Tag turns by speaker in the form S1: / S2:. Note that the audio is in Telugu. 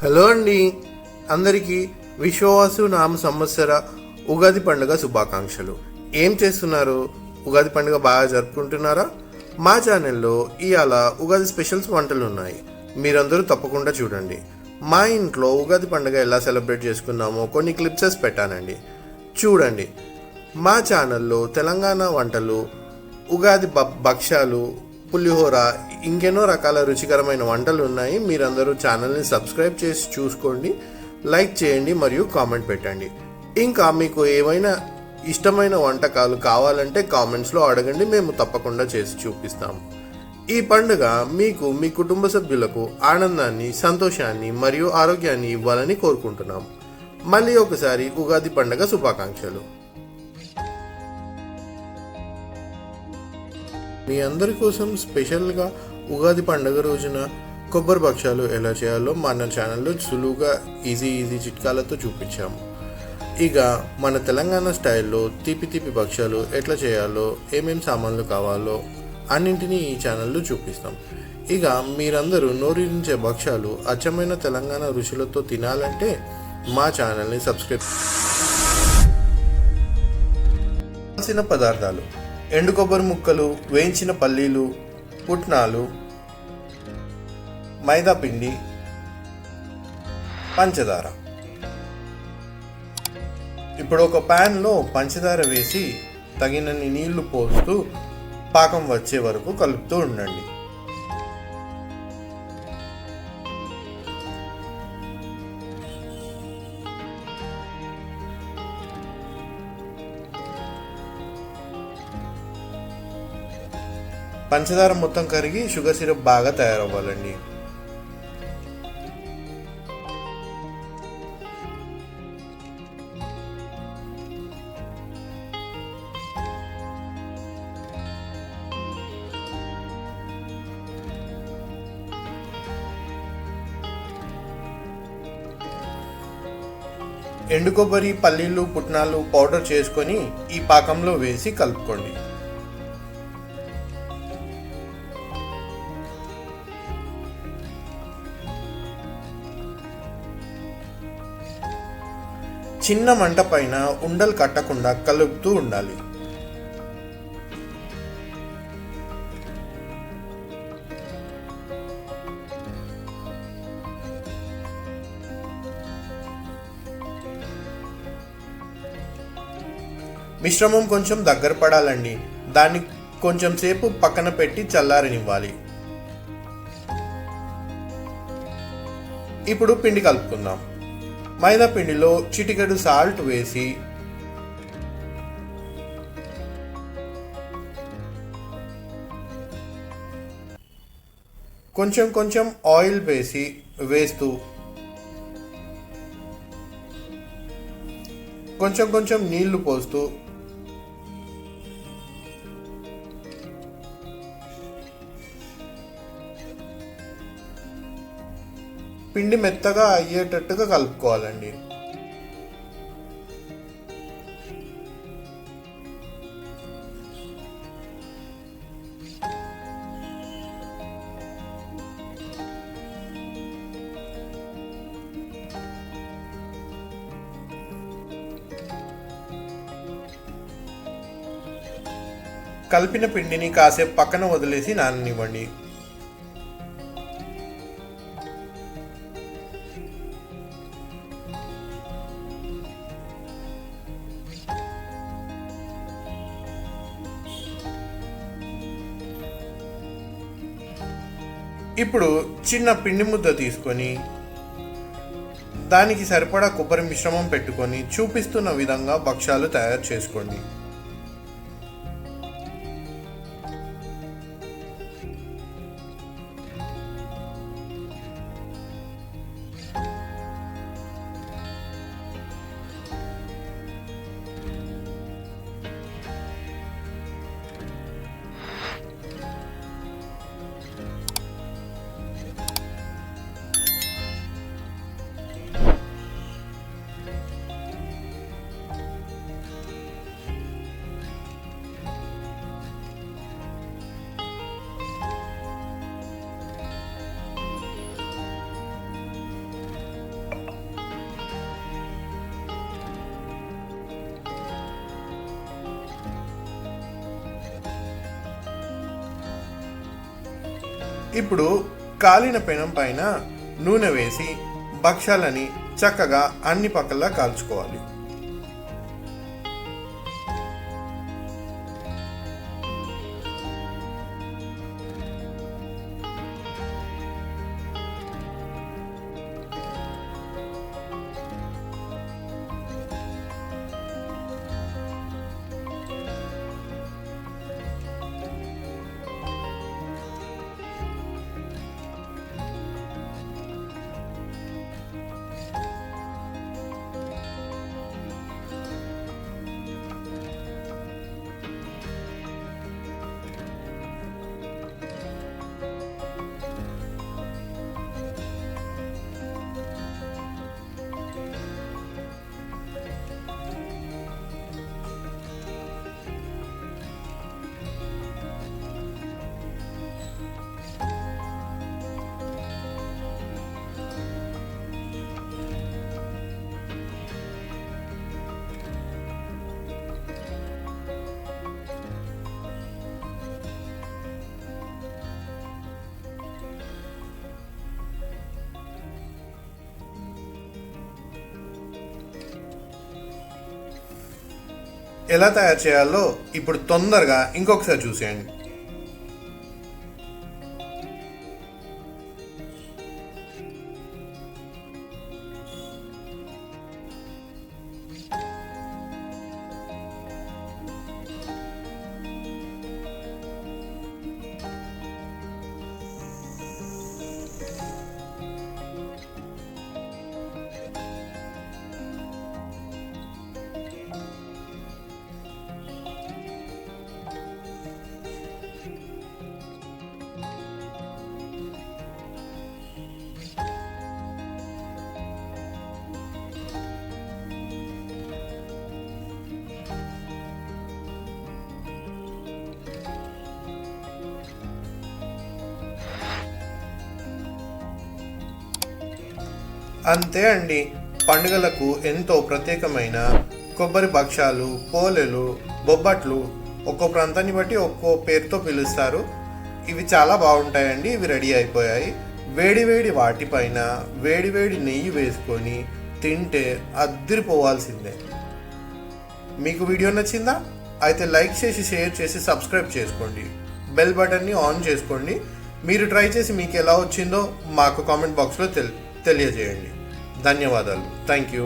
S1: హలో అండి, అందరికీ విశ్వవాసు నామ సంవత్సర ఉగాది పండుగ శుభాకాంక్షలు. ఏం చేస్తున్నారు? ఉగాది పండుగ బాగా జరుపుకుంటున్నారా? మా ఛానల్లో ఇవాళ ఉగాది స్పెషల్స్ వంటలు ఉన్నాయి, మీరందరూ తప్పకుండా చూడండి. మా ఇంట్లో ఉగాది పండుగ ఎలా సెలబ్రేట్ చేసుకున్నామో కొన్ని క్లిప్సెస్ పెట్టానండి, చూడండి. మా ఛానల్లో తెలంగాణ వంటలు, ఉగాది భక్ష్యాలు, పులిహోర, ఇంకెన్నో రకాల రుచికరమైన వంటలు ఉన్నాయి. మీరందరూ ఛానల్ని సబ్స్క్రైబ్ చేసి చూసుకోండి, లైక్ చేయండి మరియు కామెంట్ పెట్టండి. ఇంకా మీకు ఏమైనా ఇష్టమైన వంటకాలు కావాలంటే కామెంట్స్లో అడగండి, మేము తప్పకుండా చేసి చూపిస్తాము. ఈ పండుగ మీకు మీ కుటుంబ సభ్యులకు ఆనందాన్ని, సంతోషాన్ని మరియు ఆరోగ్యాన్ని ఇవ్వాలని కోరుకుంటున్నాం. మళ్ళీ ఒకసారి ఉగాది పండుగ శుభాకాంక్షలు. మీ అందరి కోసం స్పెషల్గా ఉగాది పండుగ రోజున కొబ్బరి భక్ష్యాలు ఎలా చేయాలో మన ఛానల్లో సులువుగా ఈజీ చిట్కాలతో చూపించాము. ఇక మన తెలంగాణ స్టైల్లో తీపి భక్ష్యాలు ఎట్లా చేయాలో, ఏమేమి సామాన్లు కావాలో అన్నింటినీ ఈ ఛానల్లో చూపిస్తాం. ఇక మీరందరూ నోరించే భక్ష్యాలు అచ్చమైన తెలంగాణ రుచులతో తినాలంటే మా ఛానల్ని సబ్స్క్రైబ్. కావాల్సిన పదార్థాలు: ఎండు కొబ్బరి ముక్కలు, వేయించిన పల్లీలు, పుట్నాలు, మైదా పిండి, పంచదార. ఇప్పుడు ఒక ప్యాన్లో పంచదార వేసి తగినన్ని నీళ్లు పోస్తూ పాకం వచ్చే వరకు కలుపుతూ ఉండండి. పంచదార మొత్తం కరిగి షుగర్ సిరప్ బాగా తయారవ్వాలండి. ఎండు కొబ్బరి, పల్లీలు, పుట్నాలు పౌడర్ చేసుకొని ఈ పాకంలో వేసి కలుపుకోండి. చిన్న మంట పైన ఉండలు కట్టకుండా కలుపుతూ ఉండాలి. మిశ్రమం కొంచెం దగ్గర పడాలండి, దాన్ని కొంచెం సేపు పక్కన పెట్టి చల్లారనివ్వాలి. ఇప్పుడు పిండి కలుపుకుందాం. మైదా పిండిలో చిటికెడు సాల్ట్ వేసి కొంచెం ఆయిల్ వేస్తూ కొంచెం నీళ్లు పోస్తూ పిండి మెత్తగా అయ్యేటట్టుగా కలుపుకోవాలండి. కలిపిన పిండిని కాసేపు పక్కన వదిలేసి నాననివ్వండి. ఇప్పుడు చిన్న పిండి ముద్ద తీసుకొని దానికి సరిపడా కొబ్బరి మిశ్రమం పెట్టుకొని చూపిస్తున్న విధంగా భక్ష్యాలు తయారు చేసుకోండి. ఇప్పుడు కాలిన పెనం పైన నూనె వేసి భక్ష్యాలని చక్కగా అన్ని పక్కలా కాల్చుకోవాలి. ఎలా తయారు చేయాలో ఇప్పుడు తొందరగా ఇంకొకసారి చూసేయండి. అంతే అండి, పండుగలకు ఎంతో ప్రత్యేకమైన కొబ్బరి భక్ష్యాలు, పోలెలు, బొబ్బట్లు ఒక్కో ప్రాంతాన్ని బట్టి ఒక్కో పేరుతో పిలుస్తారు. ఇవి చాలా బాగుంటాయండి. ఇవి రెడీ అయిపోయాయి. వేడివేడి వాటిపైన వేడివేడి నెయ్యి వేసుకొని తింటే అద్దిరిపోవాల్సిందే. మీకు వీడియో నచ్చిందా? అయితే లైక్ చేసి, షేర్ చేసి, సబ్స్క్రైబ్ చేసుకోండి. బెల్ బటన్ని ఆన్ చేసుకోండి. మీరు ట్రై చేసి మీకు ఎలా వచ్చిందో మాకు కామెంట్ బాక్స్లో తెలియజేయండి. ధన్యవాదాలు. Thank you.